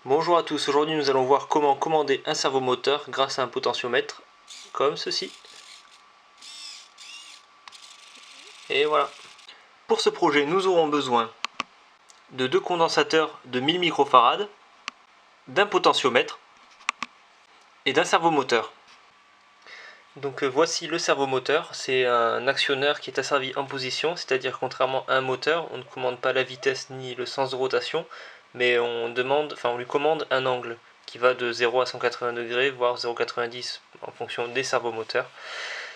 Bonjour à tous, aujourd'hui nous allons voir comment commander un servomoteur grâce à un potentiomètre, comme ceci. Et voilà. Pour ce projet, nous aurons besoin de deux condensateurs de 1000 microfarad, d'un potentiomètre et d'un servomoteur. Donc voici le servomoteur, c'est un actionneur qui est asservi en position, c'est-à-dire contrairement à un moteur, on ne commande pas la vitesse ni le sens de rotation, mais on lui commande un angle qui va de 0 à 180 degrés, voire 0,90 en fonction des servomoteurs.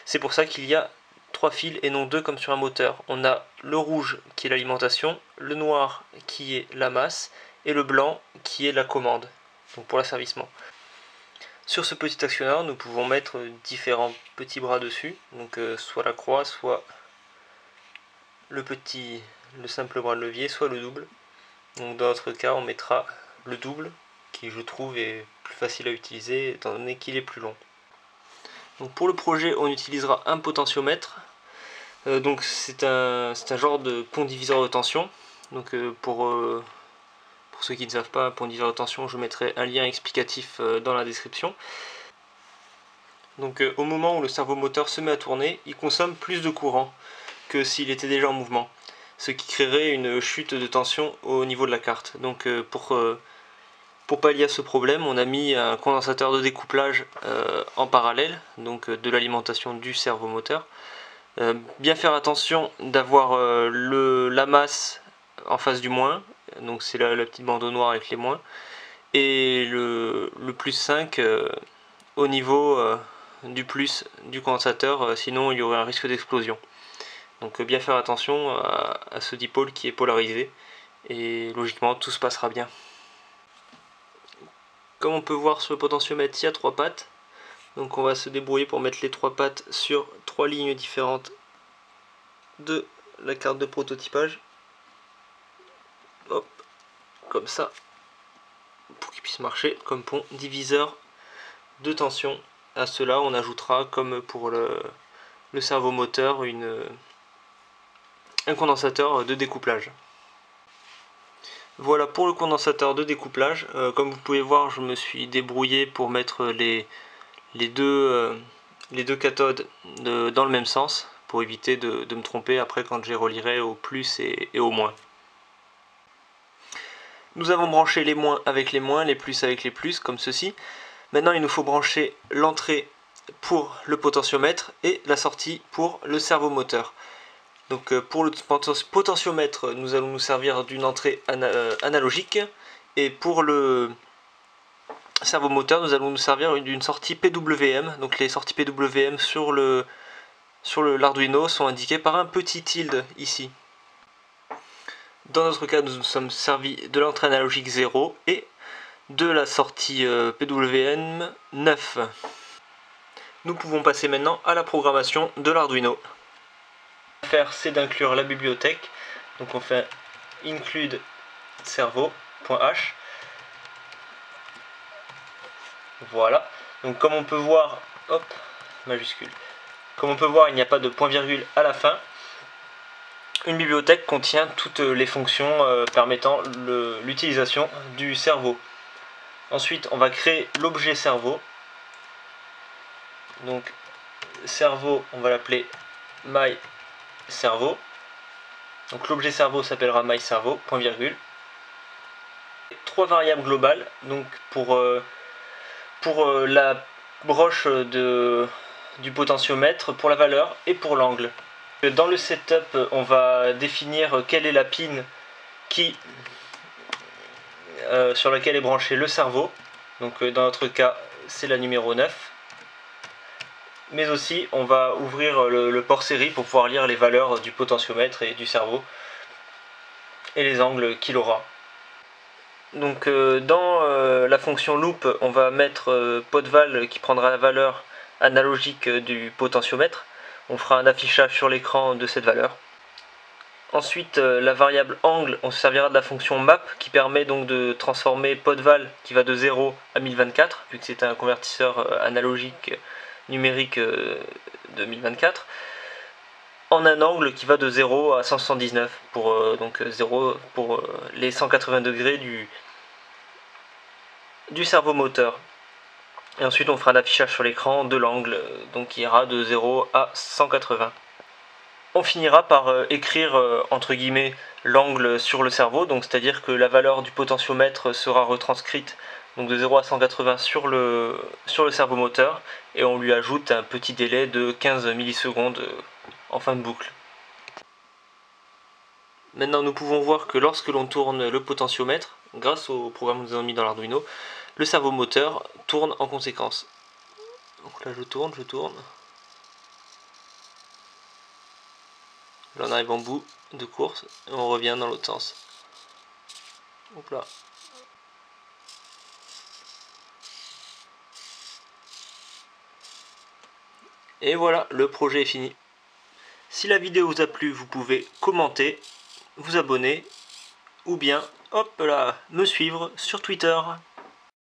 C'est pour ça qu'il y a 3 fils et non 2 comme sur un moteur. On a le rouge qui est l'alimentation, le noir qui est la masse et le blanc qui est la commande, donc pour l'asservissement. Sur ce petit actionneur, nous pouvons mettre différents petits bras dessus, donc soit la croix, soit le simple bras de levier, soit le double. Donc dans notre cas, on mettra le double, qui je trouve est plus facile à utiliser étant donné qu'il est plus long. Donc pour le projet, on utilisera un potentiomètre. Donc c'est un genre de pont diviseur de tension. Donc pour ceux qui ne savent pas, pont diviseur de tension, je mettrai un lien explicatif dans la description. Donc au moment où le servomoteur se met à tourner, il consomme plus de courant que s'il était déjà en mouvement, ce qui créerait une chute de tension au niveau de la carte. Donc pour pallier à ce problème, on a mis un condensateur de découplage en parallèle, donc de l'alimentation du servomoteur. Bien faire attention d'avoir la masse en face du moins, donc c'est la petite bandeau noire avec les moins, et le plus 5 au niveau du plus du condensateur, sinon il y aurait un risque d'explosion. Donc bien faire attention à ce dipôle qui est polarisé, et logiquement tout se passera bien. Comme on peut voir sur le potentiomètre, il y a 3 pattes, donc on va se débrouiller pour mettre les 3 pattes sur 3 lignes différentes de la carte de prototypage. Hop, comme ça, pour qu'il puisse marcher comme pont diviseur de tension. À cela, on ajoutera, comme pour le servomoteur, un condensateur de découplage. Voilà pour le condensateur de découplage. Comme vous pouvez voir, je me suis débrouillé pour mettre les deux cathodes dans le même sens, pour éviter de me tromper après quand je les relierai au plus et au moins. Nous avons branché les moins avec les moins, les plus avec les plus, comme ceci. Maintenant, il nous faut brancher l'entrée pour le potentiomètre et la sortie pour le servomoteur. Donc pour le potentiomètre, nous allons nous servir d'une entrée analogique, et pour le servomoteur, nous allons nous servir d'une sortie PWM. Donc les sorties PWM sur l'Arduino sont indiquées par un petit tilde ici. Dans notre cas, nous nous sommes servis de l'entrée analogique 0 et de la sortie PWM 9. Nous pouvons passer maintenant à la programmation de l'Arduino. Ce qu'on va faire, c'est d'inclure la bibliothèque. Donc on fait include servo.h. Voilà. Donc comme on peut voir, hop, majuscule. Comme on peut voir, il n'y a pas de point virgule à la fin. Une bibliothèque contient toutes les fonctions permettant l'utilisation du cerveau. Ensuite, on va créer l'objet cerveau. Donc, cerveau, on va l'appeler myCerveau. Donc, l'objet cerveau s'appellera myCerveau, point virgule. 3 variables globales, donc pour la broche du potentiomètre, pour la valeur et pour l'angle. Dans le setup, on va définir quelle est la pin sur laquelle est branché le cerveau. Donc dans notre cas, c'est la numéro 9. Mais aussi, on va ouvrir le port série pour pouvoir lire les valeurs du potentiomètre et du cerveau et les angles qu'il aura. Donc dans la fonction loop, on va mettre potval qui prendra la valeur analogique du potentiomètre. On fera un affichage sur l'écran de cette valeur. Ensuite, la variable angle, on se servira de la fonction map qui permet donc de transformer potval qui va de 0 à 1024, vu que c'est un convertisseur analogique numérique de 1024, en un angle qui va de 0 à 179, donc 0 pour les 180 degrés du servomoteur. Et ensuite on fera un affichage sur l'écran de l'angle, donc qui ira de 0 à 180. On finira par écrire entre guillemets l'angle sur le cerveau, donc c'est-à-dire que la valeur du potentiomètre sera retranscrite donc de 0 à 180 sur le servomoteur, et on lui ajoute un petit délai de 15 millisecondes en fin de boucle. Maintenant nous pouvons voir que lorsque l'on tourne le potentiomètre, grâce au programme que nous avons mis dans l'Arduino, le servomoteur tourne en conséquence. Donc là je tourne. Là on arrive en bout de course et on revient dans l'autre sens. Hop là. Et voilà, le projet est fini. Si la vidéo vous a plu, vous pouvez commenter, vous abonner ou bien, hop là, me suivre sur Twitter.